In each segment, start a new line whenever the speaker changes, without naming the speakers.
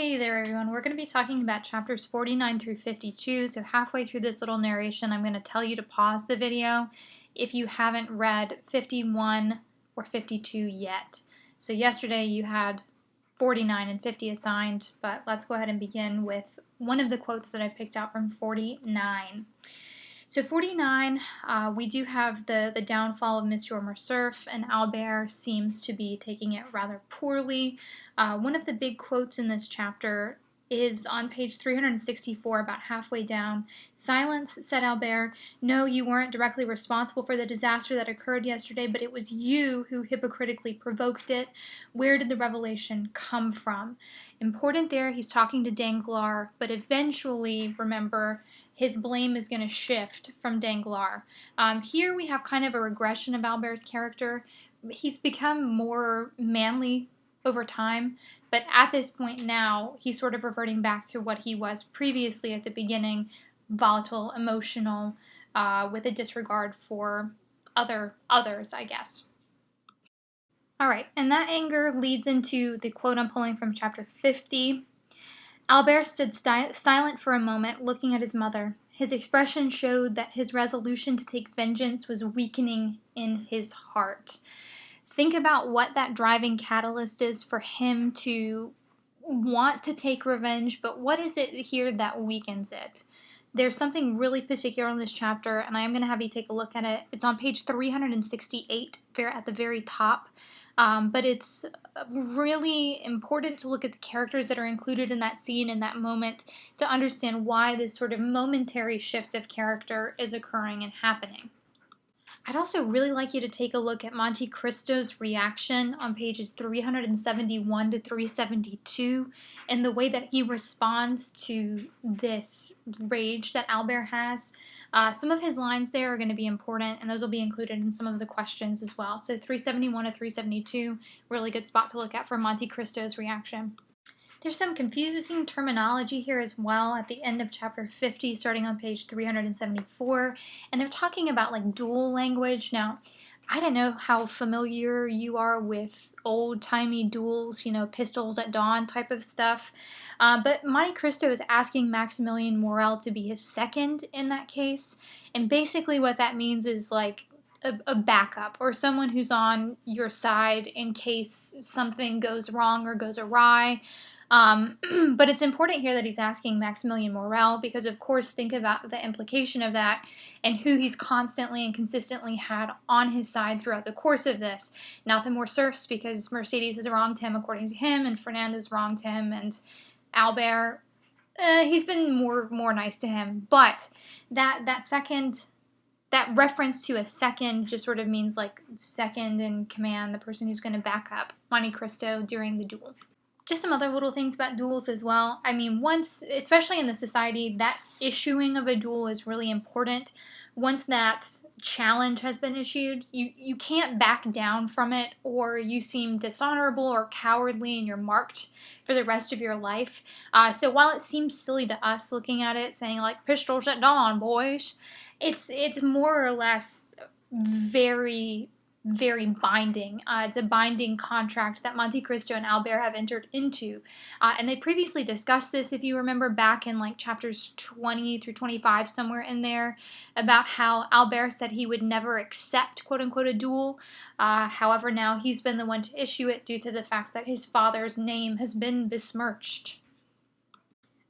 Hey there, everyone. We're going to be talking about chapters 49 through 52. So halfway through this little narration, I'm going to tell you to pause the video if you haven't read 51 or 52 yet. So yesterday you had 49 and 50 assigned, but let's go ahead and begin with one of the quotes that I picked out from 49. So 49, we do have the downfall of Monsieur Morcerf, and Albert seems to be taking it rather poorly. One of the big quotes in this chapter is on page 364, about halfway down. "Silence," said Albert. "No, you weren't directly responsible for the disaster that occurred yesterday, but it was you who hypocritically provoked it. Where did the revelation come from?" Important there, he's talking to Danglars, but eventually, remember, his blame is going to shift from Danglars. Here we have kind of a regression of Albert's character. He's become more manly over time, but at this point now, he's sort of reverting back to what he was previously at the beginning, volatile, emotional, with a disregard for others, I guess. All right, and that anger leads into the quote I'm pulling from chapter 50. Albert stood silent for a moment, looking at his mother. His expression showed that his resolution to take vengeance was weakening in his heart. Think about what that driving catalyst is for him to want to take revenge, but what is it here that weakens it? There's something really particular in this chapter, and I am going to have you take a look at it. It's on page 368, at the very top. But it's really important to look at the characters that are included in that scene in that moment to understand why this sort of momentary shift of character is occurring and happening. I'd also really like you to take a look at Monte Cristo's reaction on pages 371 to 372 and the way that he responds to this rage that Albert has. Some of his lines there are going to be important, and those will be included in some of the questions as well. So 371 to 372, really good spot to look at for Monte Cristo's reaction. There's some confusing terminology here as well at the end of chapter 50, starting on page 374, and they're talking about like duel language. Now, I don't know how familiar you are with old-timey duels, pistols at dawn type of stuff, but Monte Cristo is asking Maximilian Morel to be his second in that case, and basically what that means is like a backup or someone who's on your side in case something goes wrong or goes awry. But it's important here that he's asking Maximilian Morel because, of course, think about the implication of that and who he's constantly and consistently had on his side throughout the course of this. Not the Morcerfs, because Mercedes has wronged him according to him, and Fernandez wronged him, and Albert, he's been more nice to him. But that second... that reference to a second just sort of means like second in command, the person who's going to back up Monte Cristo during the duel. Just some other little things about duels as well. I mean, once, especially in the society, that issuing of a duel is really important. Once that challenge has been issued, you can't back down from it, or you seem dishonorable or cowardly and you're marked for the rest of your life. So while it seems silly to us looking at it, saying like, pistols at dawn, boys, it's more or less very binding. It's a binding contract that Monte Cristo and Albert have entered into. And they previously discussed this, if you remember, back in like chapters 20 through 25, somewhere in there, about how Albert said he would never accept, quote-unquote, a duel. However, now he's been the one to issue it due to the fact that his father's name has been besmirched.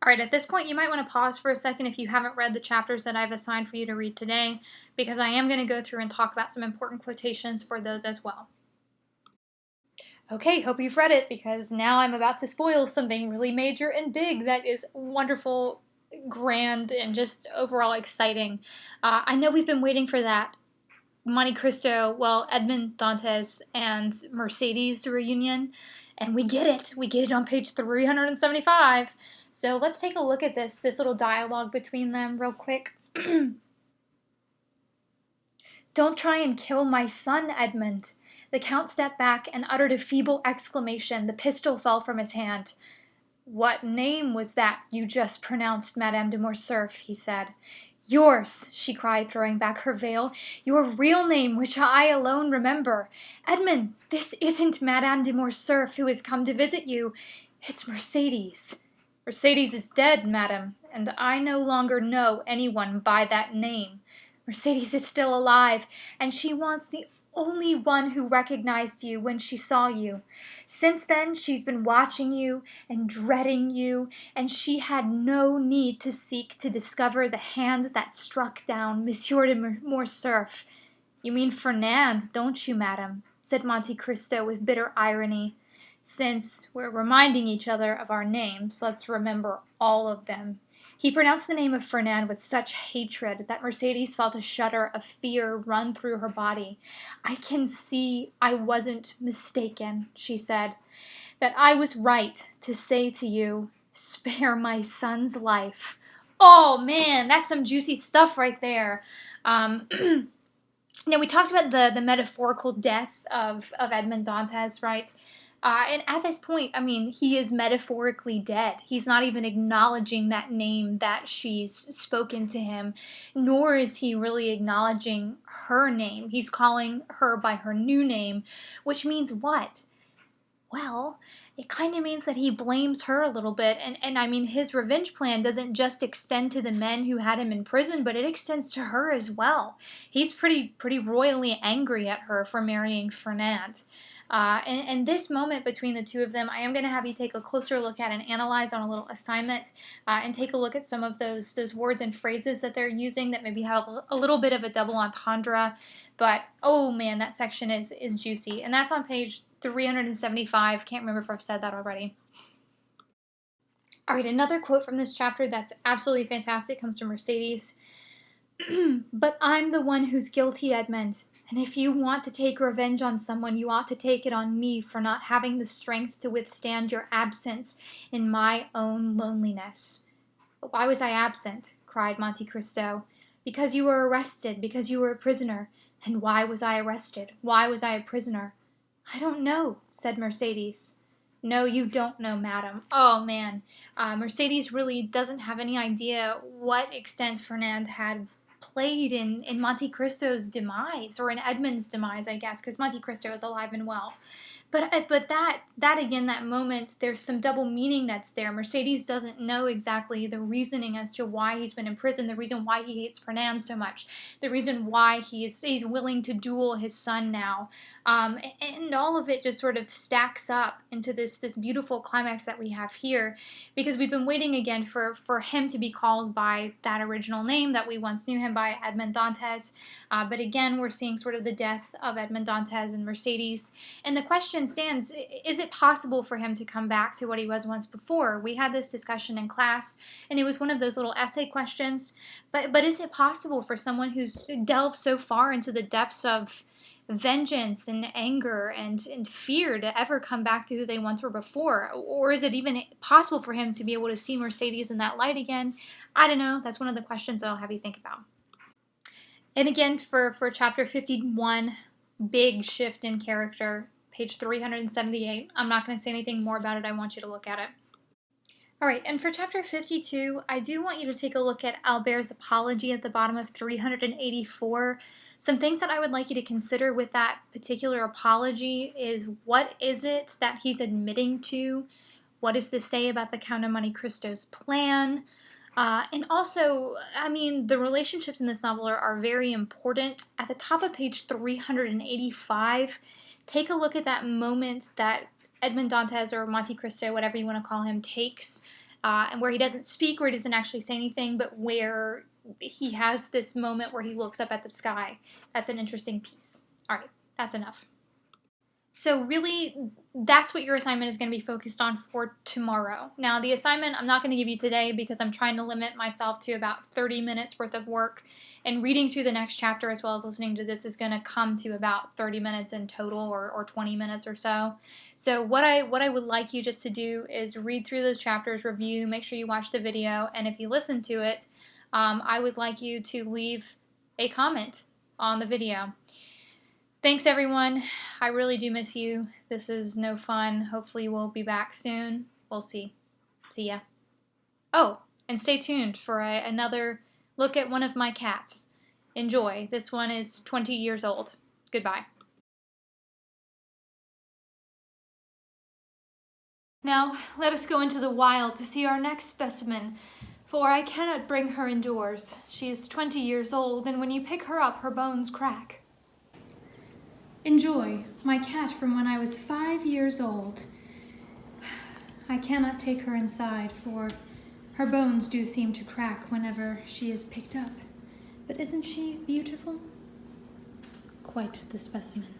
All right, at this point, you might want to pause for a second if you haven't read the chapters that I've assigned for you to read today, because I am going to go through and talk about some important quotations for those as well. Okay, hope you've read it, because now I'm about to spoil something really major and big that is wonderful, grand, and just overall exciting. I know we've been waiting for that Monte Cristo, Edmond Dantes and Mercedes reunion, and we get it. We get it on page 375. So let's take a look at this little dialogue between them real quick. "Don't try and kill my son, Edmond." The Count stepped back and uttered a feeble exclamation. The pistol fell from his hand. "What name was that you just pronounced, Madame de Morcerf?" he said. "Yours," she cried, throwing back her veil. "Your real name, which I alone remember. Edmond, this isn't Madame de Morcerf who has come to visit you. It's Mercedes. Mercedes is dead, madam, and I no longer know anyone by that name. Mercedes is still alive, and she wants the only one who recognized you when she saw you. Since then, she's been watching you and dreading you, and she had no need to seek to discover the hand that struck down Monsieur de Morcerf. You mean Fernand, don't you, madam? Said Monte Cristo with bitter irony. Since we're reminding each other of our names, let's remember all of them. He pronounced the name of Fernand with such hatred that Mercedes felt a shudder of fear run through her body. I can see I wasn't mistaken, she said, that I was right to say to you, spare my son's life. Oh, man, that's some juicy stuff right there. Now, we talked about the metaphorical death of Edmond Dantes, right? And at this point, I mean, he is metaphorically dead. He's not even acknowledging that name that she's spoken to him, nor is he really acknowledging her name. He's calling her by her new name, which means what? Well, it kind of means that he blames her a little bit. And I mean, his revenge plan doesn't just extend to the men who had him in prison, but it extends to her as well. He's pretty royally angry at her for marrying Fernand. And this moment between the two of them, I am going to have you take a closer look at and analyze on a little assignment, and take a look at some of those words and phrases that they're using that maybe have a little bit of a double entendre. But, oh man, that section is juicy. And that's on page 375. Can't remember if I've said that already. All right, another quote from this chapter that's absolutely fantastic comes from Mercedes. But I'm the one who's guilty, Edmund. And if you want to take revenge on someone, you ought to take it on me for not having the strength to withstand your absence in my own loneliness. But why was I absent? Cried Monte Cristo. Because you were arrested, because you were a prisoner. And why was I arrested? Why was I a prisoner? I don't know, said Mercedes. No, you don't know, madam. Oh, man. Mercedes really doesn't have any idea what extent Fernand had played in Monte Cristo's demise, or in Edmund's demise, I guess, because Monte Cristo is alive and well. But that again, that moment, there's some double meaning that's there. Mercedes doesn't know exactly the reasoning as to why he's been in prison, the reason why he hates Fernand so much, the reason why he's willing to duel his son now. And all of it just sort of stacks up into this beautiful climax that we have here, because we've been waiting again for him to be called by that original name that we once knew him by, Edmond Dantes. But again, we're seeing sort of the death of Edmond Dantes and Mercedes. And the question stands, is it possible for him to come back to what he was once before? We had this discussion in class, and it was one of those little essay questions. But is it possible for someone who's delved so far into the depths of vengeance and anger and fear to ever come back to who they once were before? Or is it even possible for him to be able to see Mercedes in that light again? I don't know. That's one of the questions that I'll have you think about. And again, for chapter 51, big shift in character, page 378. I'm not going to say anything more about it. I want you to look at it. All right, and for chapter 52, I do want you to take a look at Albert's apology at the bottom of 384. Some things that I would like you to consider with that particular apology is, what is it that he's admitting to? What does this say about the Count of Monte Cristo's plan? And also, I mean, the relationships in this novel are very important. At the top of page 385, take a look at that moment that Edmond Dantes, or Monte Cristo, whatever you want to call him, takes, and where he doesn't speak, where he doesn't actually say anything, but where he has this moment where he looks up at the sky. That's an interesting piece. All right, that's enough. So really, that's what your assignment is going to be focused on for tomorrow. Now, the assignment I'm not going to give you today because I'm trying to limit myself to about 30 minutes worth of work, and reading through the next chapter as well as listening to this is going to come to about 30 minutes in total, or 20 minutes or so. So what I would like you just to do is read through those chapters, review, make sure you watch the video, and if you listen to it, I would like you to leave a comment on the video. Thanks, everyone. I really do miss you. This is no fun. Hopefully we'll be back soon. We'll see. See ya. Oh, and stay tuned for another look at one of my cats. Enjoy. This one is 20 years old. Goodbye. Now, let us go into the wild to see our next specimen, for I cannot bring her indoors. She is 20 years old, and when you pick her up, her bones crack. Enjoy, my cat from when I was 5 years old. I cannot take her inside, for her bones do seem to crack whenever she is picked up. But isn't she beautiful? Quite the specimen.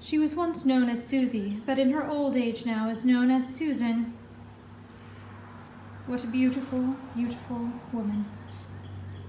She was once known as Susie, but in her old age now is known as Susan. What a beautiful, beautiful woman.